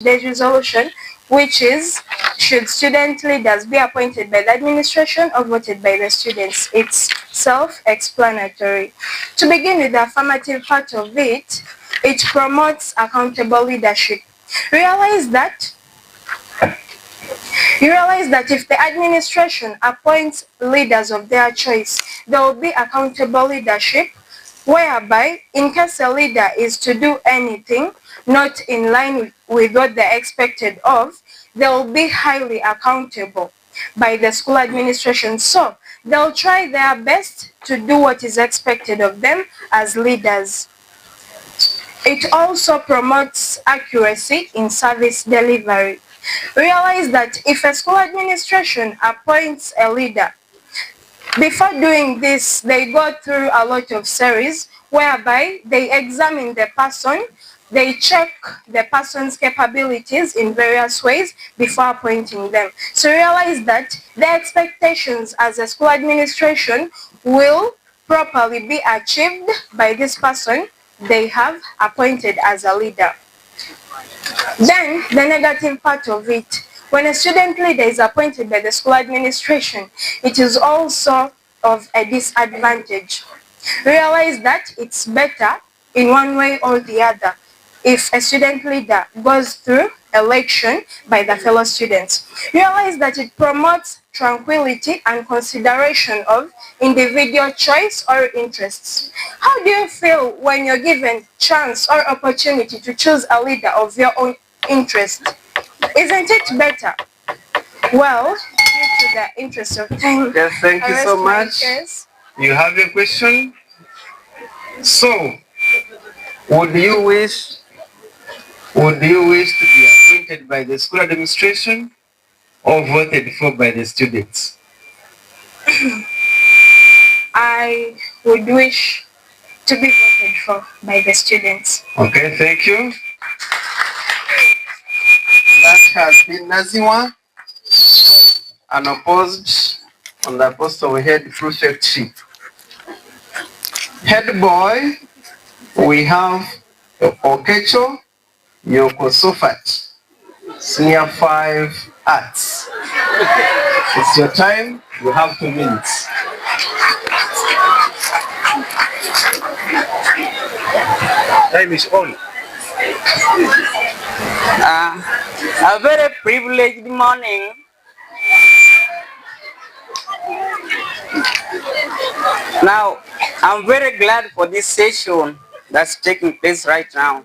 today's resolution, which is, should student leaders be appointed by the administration or voted by the students? It's self-explanatory. To begin with the affirmative part of it, it promotes accountable leadership. Realize that if the administration appoints leaders of their choice, there will be accountable leadership, whereby in case a leader is to do anything not in line with what they're expected of, they will be highly accountable by the school administration. So they'll try their best to do what is expected of them as leaders. It also promotes accuracy in service delivery. Realize that if a school administration appoints a leader, before doing this, they go through a lot of series whereby they examine the person, they check the person's capabilities in various ways before appointing them. So realize that the expectations as a school administration will properly be achieved by this person they have appointed as a leader. Then, the negative part of it. When a student leader is appointed by the school administration, it is also of a disadvantage. Realize that it's better in one way or the other if a student leader goes through election by the fellow students. Realize that it promotes tranquility and consideration of individual choice or interests. How do you feel when you're given chance or opportunity to choose a leader of your own interest? Isn't it better? Well, due to the interest of time, yes, thank you so much. You have a question? So, would you wish to be appointed by the school administration or voted for by the students? I would wish to be voted for by the students. Okay, thank you. That has been Naziwa, unopposed on the post of head prefectship. Head boy, we have Okecho Yokosofat, Senior 5 Arts. It's your time, you have 2 minutes. Time is on. A very privileged morning. Now, I'm very glad for this session that's taking place right now.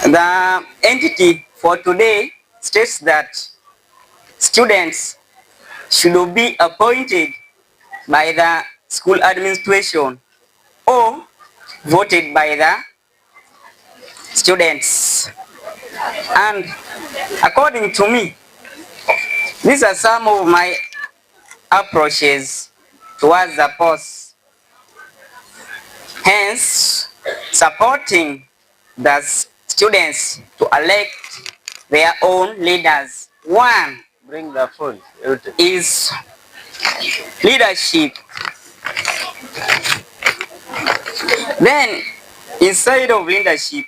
The entity for today states that students should be appointed by the school administration or voted by the students. And according to me, these are some of my approaches towards the post. Hence, supporting the students to elect their own leaders. One, bring the phone, is leadership. Then, inside of leadership,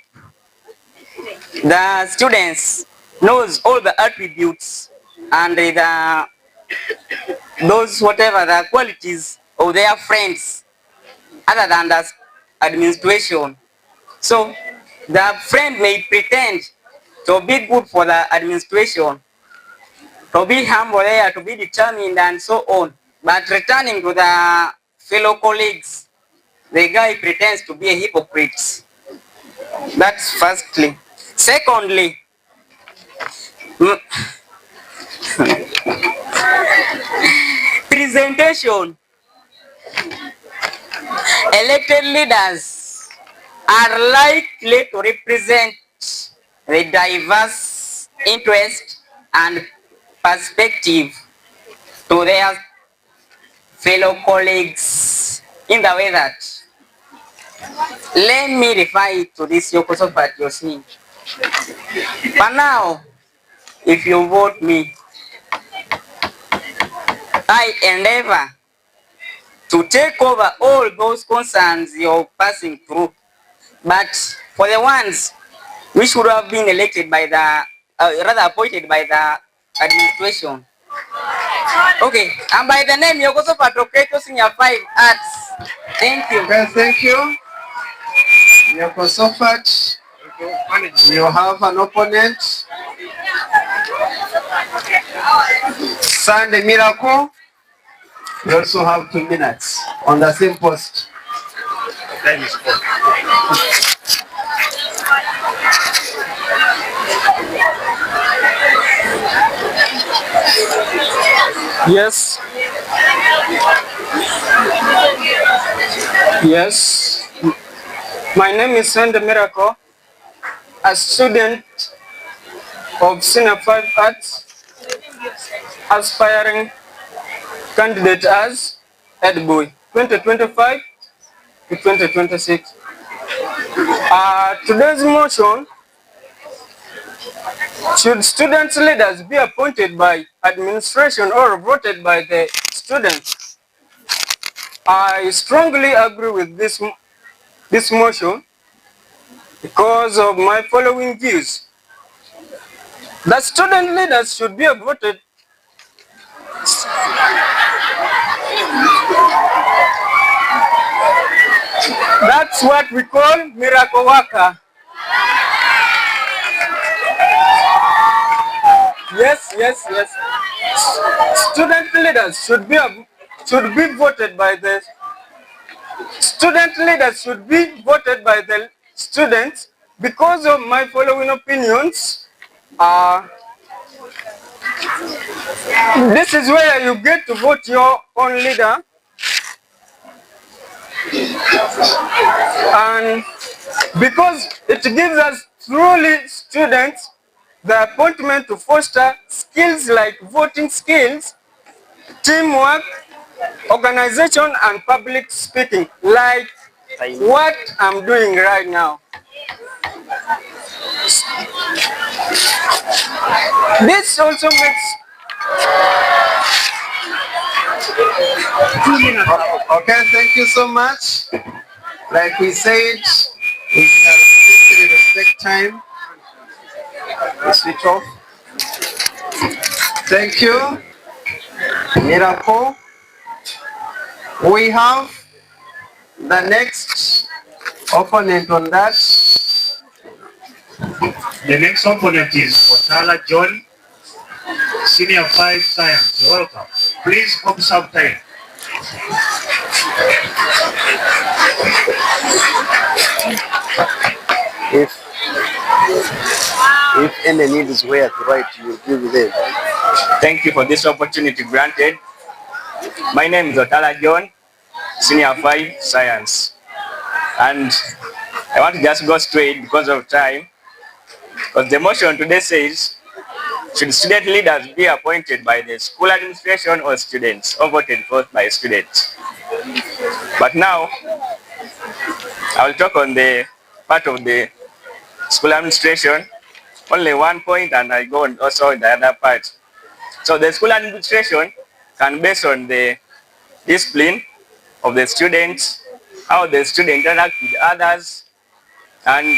the students knows all the attributes and those whatever the qualities of their friends other than the administration. So the friend may pretend to be good for the administration, to be humble there, to be determined and so on, but returning to the fellow colleagues, the guy pretends to be a hypocrite. That's firstly. Secondly, presentation. Elected leaders are likely to represent the diverse interest and perspective to their fellow colleagues in the way that, let me refer it to this Yokosofat you're seeing. But now, if you vote me, I endeavor to take over all those concerns you're passing through. But for the ones which would have been elected by the, rather appointed by the administration. Okay, and by the name Yokoso Patroketo Senior 5 Arts. Thank you. Okay, thank you. Yokosofat, you have an opponent. Sunday Miracle, you also have 2 minutes on the same post. Time is full. Yes. Yes. My name is Sunday Miracle, a student of Senior 5 Arts, aspiring candidate as head boy 2025 to 2026. Today's motion: should student leaders be appointed by administration or voted by the students? I strongly agree with this motion because of my following views. The student leaders should be voted. That's what we call miracle worker. Yes. Student leaders should be voted by the students because of my following opinions. This is where you get to vote your own leader, and because it gives us truly students the appointment to foster skills like voting skills, teamwork, organization, and public speaking, like what I'm doing right now. This also makes... Okay, thank you so much. Like we said, we shall simply respect time. We switch off. Thank you, Miracle. We have the next opponent on that. The next opponent is Otala John, Senior 5 Science. You're welcome. Please observe time. If any need is where to write, you will give them. Thank you for this opportunity granted. My name is Otala John, Senior 5 Science. And I want to just go straight because of time. Because the motion today says, should student leaders be appointed by the school administration or students, or voted for by students? But now, I will talk on the part of the school administration, only one point, and I go on also in the other part. So the school administration can, based on the discipline of the students, how the student interact with others, and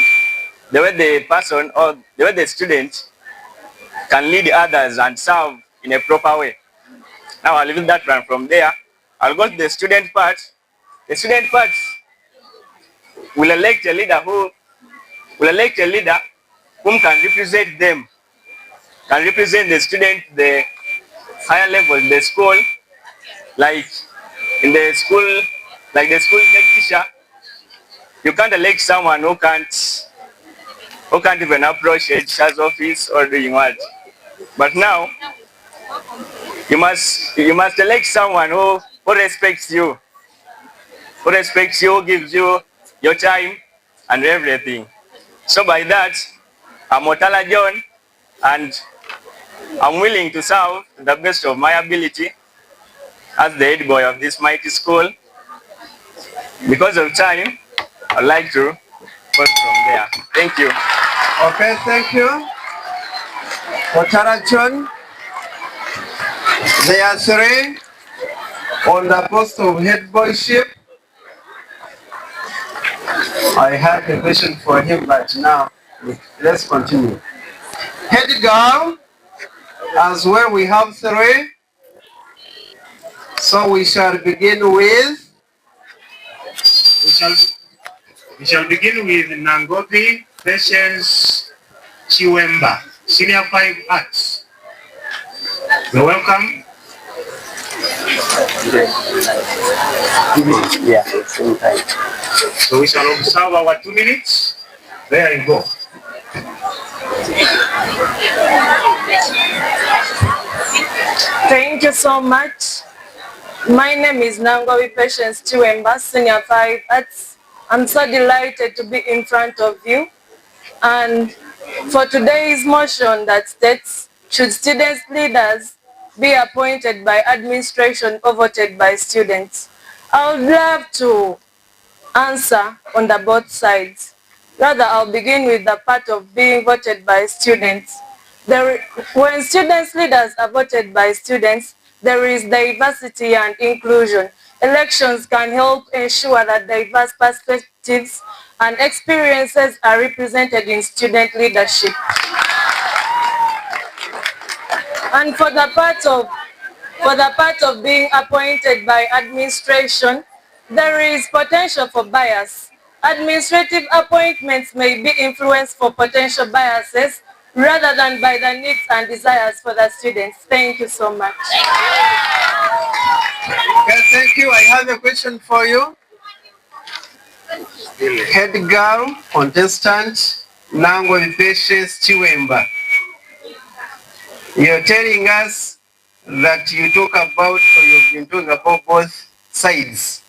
the way the person or the way the student can lead others and serve in a proper way. Now I'll leave that one from there. I'll go to the student part. The student part will elect a leader whom can represent them, can represent the student, the higher level in the school, like in the school, like the school head teacher. You can't elect someone who can't even approach a teacher's office or doing what. But now, you must elect someone who respects you, who gives you your time and everything. So by that, I'm Otala John, and I'm willing to serve to the best of my ability as the head boy of this mighty school. Because of time, I'd like to go from there. Thank you. Okay, thank you. Otala John, there are 3 on the post of head boyship. I had a question for him, but now Let's continue. Head girl, as well we have 3. So we shall begin with. We shall begin with Nangobi Patience Chiwemba, Senior 5 Arts. You're welcome. Yeah, same time. So we shall observe our 2 minutes. There you go. Thank you so much. My name is Nangobi Patience Chiwemba, Senior 5 Arts. I'm so delighted to be in front of you. And for today's motion that states, should students' leaders be appointed by administration or voted by students? I would love to answer on the both sides. Rather, I'll begin with the part of being voted by students. When students' leaders are voted by students, there is diversity and inclusion. Elections can help ensure that diverse perspectives and experiences are represented in student leadership. And for the part of being appointed by administration, there is potential for bias. Administrative appointments may be influenced for potential biases rather than by the needs and desires for the students. Thank you so much. Okay, thank you. I have a question for you. Head girl, contestant, Nangobi Patience Chiwemba. You're telling us that you talk about, or you've been talking about both sides.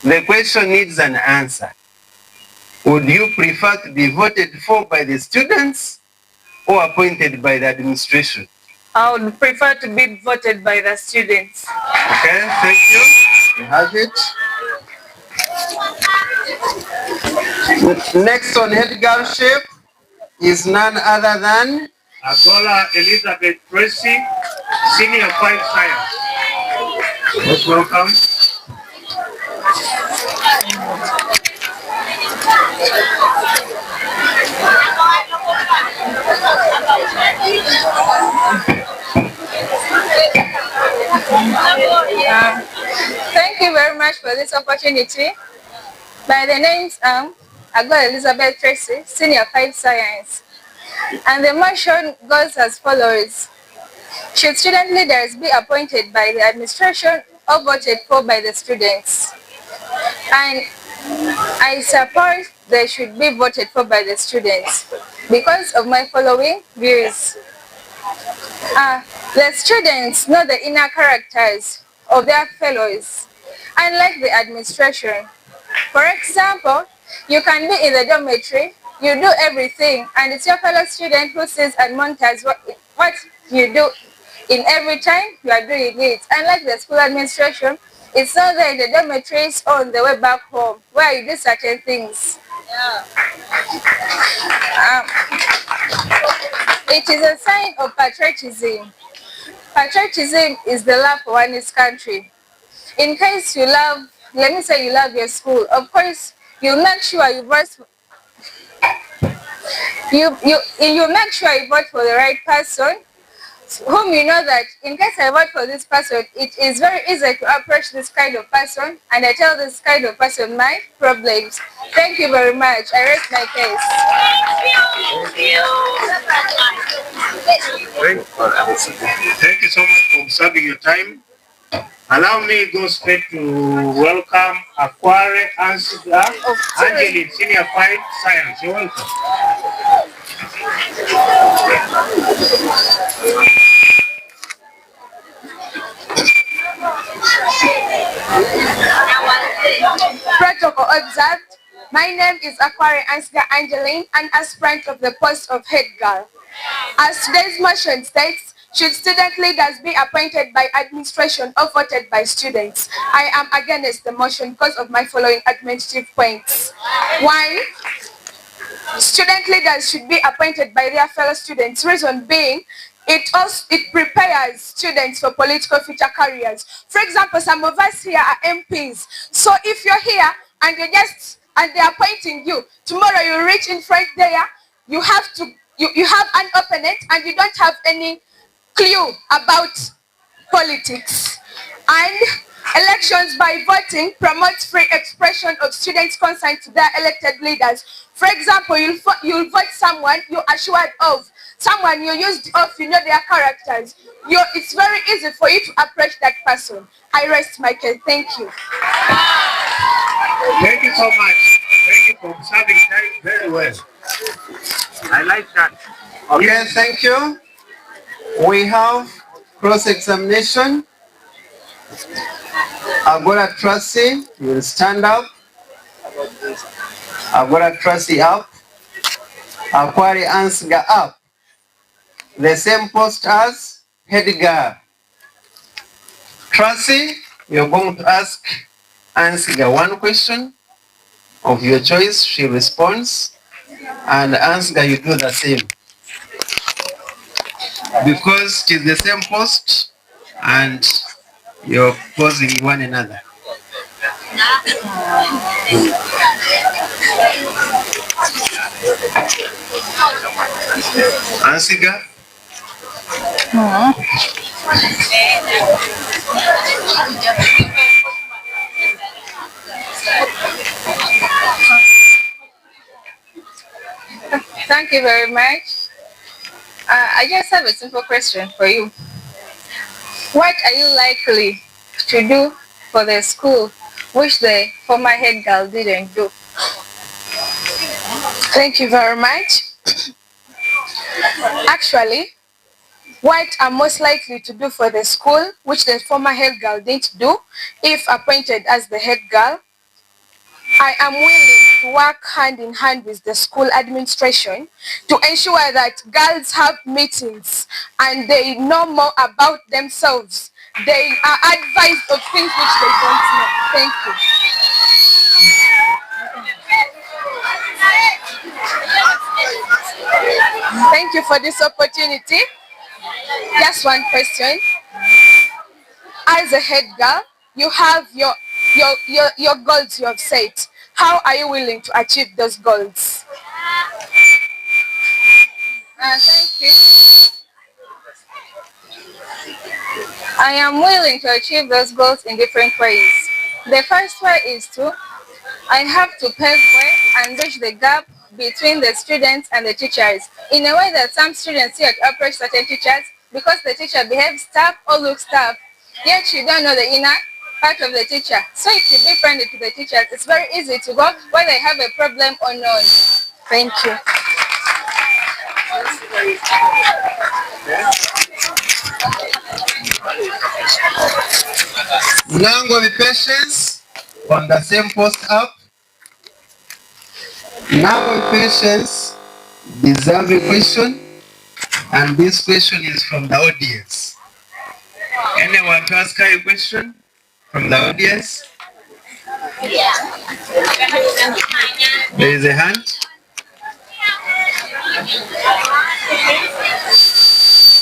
The question needs an answer. Would you prefer to be voted for by the students or appointed by the administration? I would prefer to be voted by the students. Okay, thank you. You have it. Next on head girlship is none other than Agola Elizabeth Tracy, Senior 5 Science. Most welcome. Thank you very much for this opportunity. By the names Agola Elizabeth Tracy, Senior 5 Science. And the motion goes as follows. Should student leaders be appointed by the administration or voted for by the students? And I suppose they should be voted for by the students because of my following views. The students know the inner characters of their fellows, unlike the administration. For example, you can be in the dormitory, you do everything, and it's your fellow student who sees and monitors what you do in every time you are doing it. Unlike the school administration, it's not there in the dormitories or on the way back home where you do certain things. It is a sign of patriotism. Patriotism is the love for one's country. In case you love, let me say you love your school, of course, you make sure you vote for the right person, whom you know that in case I vote for this person, it is very easy to approach this kind of person and I tell this kind of person my problems. Thank you very much. I rest my case. Thank you so much for observing your time. Allow me to go straight to welcome Aquare Ansida Angeline, Senior 5 Science. You're welcome. Protocol observed. My name is Aquare Ansida Angeline, an aspirant of the post of head girl. As today's motion states, should student leaders be appointed by administration or voted by students? I am against the motion because of my following administrative points. 1. Student leaders should be appointed by their fellow students. Reason being, it prepares students for political future careers. For example, some of us here are MPs. So if you're here and they're appointing you, tomorrow you reach in front there, you have an opponent and you don't have any clue about politics. And elections by voting promotes free expression of students' consent to their elected leaders. For example, you'll vote someone you're assured of, someone you used of, you know their characters. It's very easy for you to approach that person. I rest my case. Thank you. Thank you so much. Thank you for observing time very well. I like that. Okay, thank you. We have cross-examination. Agora Tracy, you will stand up. Agora Tracy up. Akwari Ansga up. The same post as Edgar. Tracy, you're going to ask Ansga one question of your choice. She responds. And Ansga, you do the same. Because it is the same post and you're posing one another. Ansiga? Thank you very much. I just have a simple question for you. What are you likely to do for the school which the former head girl didn't do? Thank you very much. Actually, what I'm most likely to do for the school, which the former head girl didn't do, if appointed as the head girl, I am willing to work hand in hand with the school administration to ensure that girls have meetings and they know more about themselves. They are advised of things which they don't know. Thank you. Thank you for this opportunity. Just one question. As a head girl, you have your goals you have set. How are you willing to achieve those goals? Thank you. I am willing to achieve those goals in different ways. The first way is I have to pave way and bridge the gap between the students and the teachers in a way that some students here approach certain teachers because the teacher behaves tough or looks tough, yet you don't know the inner part of the teacher. So if you be friendly to the teachers, it's very easy to go whether they have a problem or not. Thank you. Mlango with patience on the same post up. Now with patience deserve a question, and this question is from the audience. Anyone to ask her a question from the audience? There is a hand.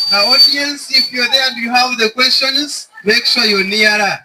The audience, if you're there and you have the questions, make sure you're near her.